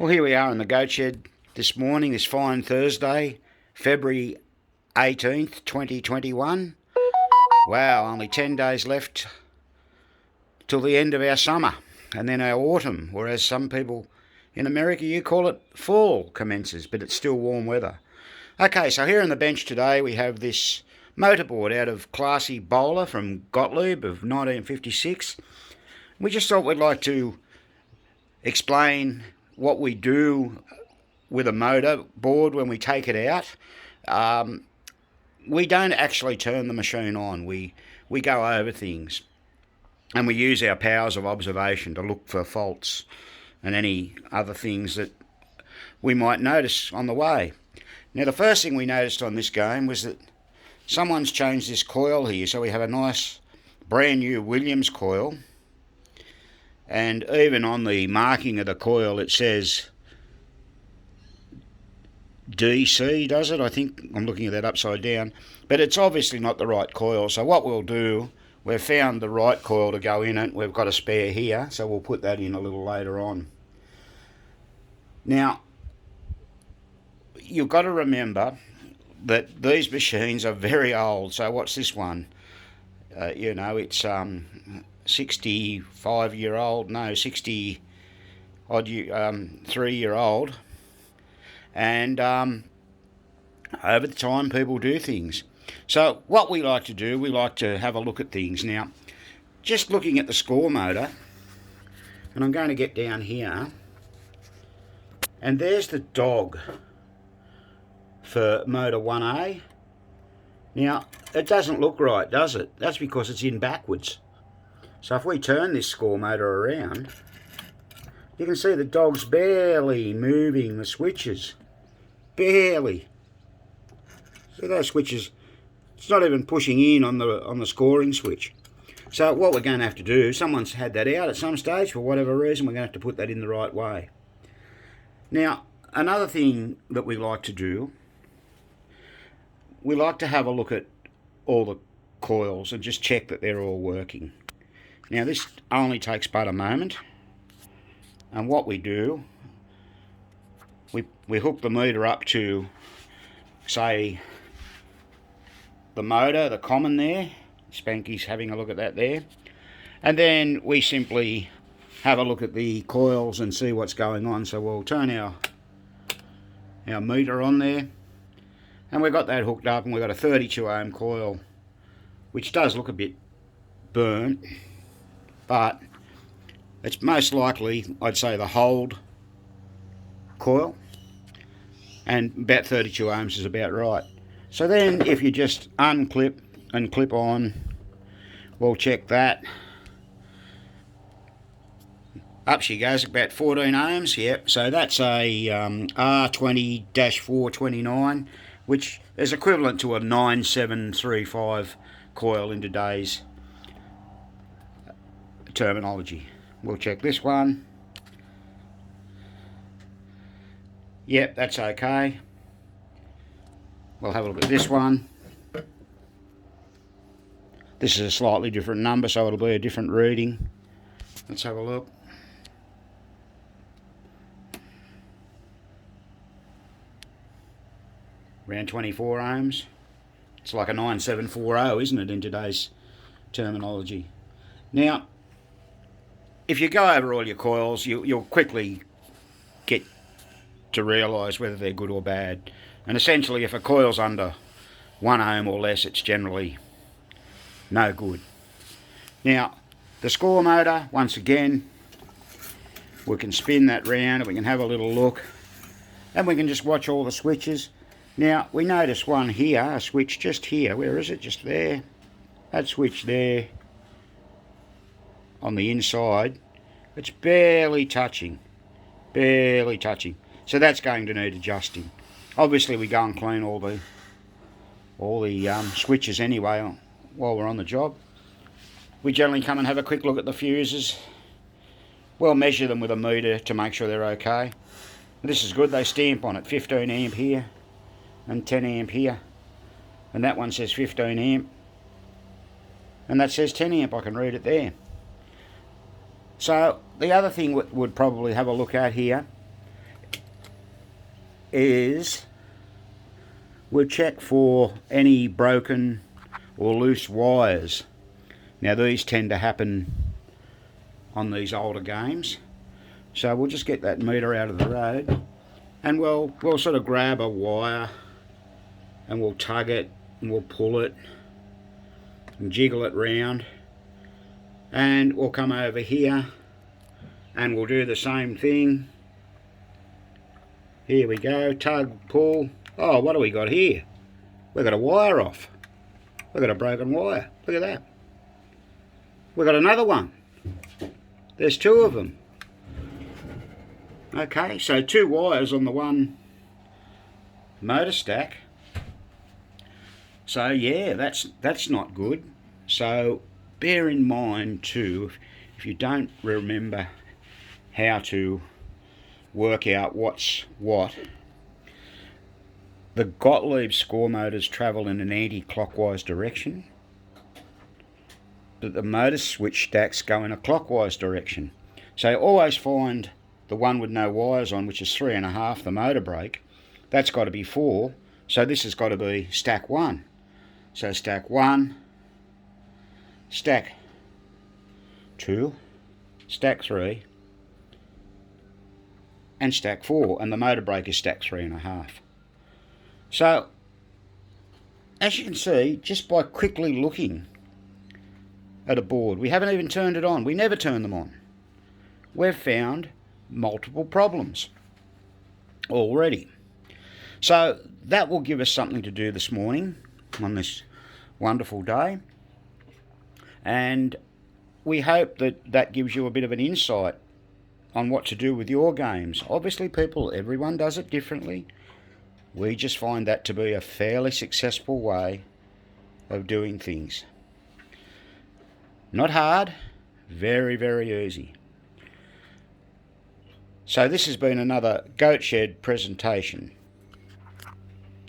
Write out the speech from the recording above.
Well, here we are in the goat shed this morning, this fine Thursday, February 18th, 2021. Wow, only 10 days left till the end of our summer and then our autumn, whereas some people in America, you call it fall commences, but it's still warm weather. Okay, so here on the bench today we have this motorboard out of classy bowler from Gottlieb of 1956. We just thought we'd like to explain what we do with a motor board when we take it out. We don't actually turn the machine on. We go over things and we use our powers of observation to look for faults and any other things that we might notice on the way. Now, the first thing we noticed on this game was that someone's changed this coil here, so we have a nice brand new Williams coil. And even on the marking of the coil it says DC, does it? I think I'm looking at that upside down. But it's obviously not the right coil. So what we'll do, we've found the right coil to go in it. We've got a spare here, so we'll put that in a little later on. Now, you've got to remember that these machines are very old. So what's this one? It's 65-year-old, no, 60 odd 3-year-old, and over the time people do things. So what we like to do, we like to have a look at things. Now, just looking at the score motor, and I'm going to get down here, and there's the dog for motor 1A. Now, it doesn't look right, does it? That's because it's in backwards. So if we turn this score motor around, you can see the dog's barely moving the switches. Barely. See those switches? It's not even pushing in on the scoring switch. So what we're going to have to do, someone's had that out at some stage for whatever reason, we're going to have to put that in the right way. Now, another thing that we like to do, we like to have a look at all the coils and just check that they're all working. Now, this only takes but a moment, and what we do, we hook the meter up to, say, the motor, the common there. Spanky's having a look at that there, and then we simply have a look at the coils and see what's going on. So we'll turn our meter on there, and we've got that hooked up, and we've got a 32 ohm coil, which does look a bit burnt, but it's most likely, I'd say, the hold coil, and about 32 ohms is about right. So then if you just unclip and clip on, we'll check that. Up she goes, about 14 ohms, yep. So that's a R20-429, which is equivalent to a 9735 coil in today's terminology. We'll check this one. Yep, that's okay. We'll have a look at this one. This is a slightly different number, so it'll be a different reading. Let's have a look. Around 24 ohms. It's like a 9740, isn't it, in today's terminology? Now, if you go over all your coils, you'll quickly get to realise whether they're good or bad. And essentially, if a coil's under 1 ohm or less, it's generally no good. Now, the score motor, once again, we can spin that round and we can have a little look, and we can just watch all the switches. Now, we notice one here, a switch just here. Where is it? Just there. That switch there on the inside, it's barely touching. Barely touching. So that's going to need adjusting. Obviously, we go and clean all the switches anyway while we're on the job. We generally come and have a quick look at the fuses. We'll measure them with a meter to make sure they're okay. This is good. They stamp on it, 15 amp here and 10 amp here. And that one says 15 amp. And that says 10 amp. I can read it there. So the other thing we'd probably have a look at here is we'll check for any broken or loose wires. Now these tend to happen on these older games, so we'll just get that meter out of the road and we'll sort of grab a wire and we'll tug it and we'll pull it and jiggle it round, and we'll come over here and we'll do the same thing. Here we go, tug, pull. Oh, what do we got here? We've got a wire off. We've got a broken wire. Look at that. We've got another one. There's two of them. Okay, so two wires on the one motor stack. So yeah, that's not good. So bear in mind too, if you don't remember how to work out what's what, the Gottlieb score motors travel in an anti-clockwise direction, but the motor switch stacks go in a clockwise direction. So always find the one with no wires on, which is 3.5, the motor brake. That's got to be 4, so this has got to be stack 1. So stack 1, stack 2, stack 3, and stack 4, and the motor brake is stack 3.5. So, as you can see, just by quickly looking at a board, we haven't even turned it on, we never turn them on, we've found multiple problems already. So that will give us something to do this morning on this wonderful day, and we hope that that gives you a bit of an insight on what to do with your games. Obviously everyone does it differently. We just find that to be a fairly successful way of doing things. Not hard, very, very easy. So this has been another Goat Shed presentation.